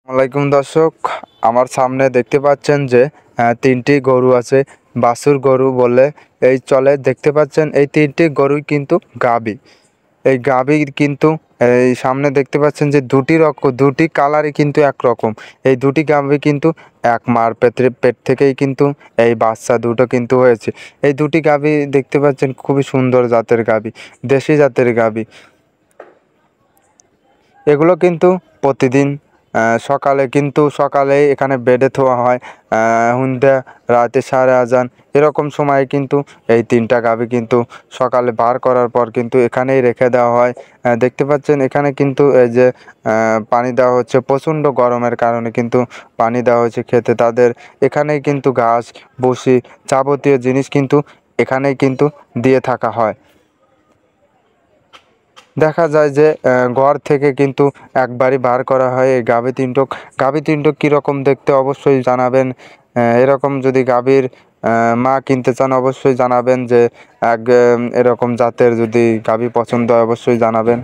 ওয়ালাইকুম দর্শক, আমার সামনে দেখতে পাচ্ছেন যে তিনটি গরু আছে। বাছুর গরু বলে এই চলে। দেখতে পাচ্ছেন এই তিনটি গরুই কিন্তু গাভী। এই গাভীর কিন্তু এই সামনে দেখতে পাচ্ছেন যে দুটি কালারই কিন্তু একরকম। এই দুটি গাভী কিন্তু এক মার পেট থেকেই কিন্তু এই বাচ্চা দুটো কিন্তু হয়েছে। এই দুটি গাভী দেখতে পাচ্ছেন খুবই সুন্দর জাতের গাভী, দেশি জাতের গাভী। এগুলো কিন্তু প্রতিদিন সকালে এখানে বেডে থোয়া হয়। সন্ধ্যা রাতে সাড়ে আজান এরকম সময়ে কিন্তু এই তিনটা গাভী কিন্তু সকালে বার করার পর কিন্তু এখানেই রেখে দেওয়া হয়। দেখতে পাচ্ছেন এখানে কিন্তু এই যে পানি দেওয়া হচ্ছে, প্রচণ্ড গরমের কারণে কিন্তু পানি দেওয়া হচ্ছে খেতে তাদের। এখানেই কিন্তু ঘাস ভুসি যাবতীয় জিনিস কিন্তু এখানেই কিন্তু দিয়ে থাকা হয়। দেখা যায় যে ঘর থেকে কিন্তু একবারই বার করা হয় এই গাভী তিনটক কীরকম দেখতে অবশ্যই জানাবেন। এরকম যদি গাভীর মা কিনতে চান অবশ্যই জানাবেন, যে এরকম জাতের যদি গাভী পছন্দ হয় অবশ্যই জানাবেন।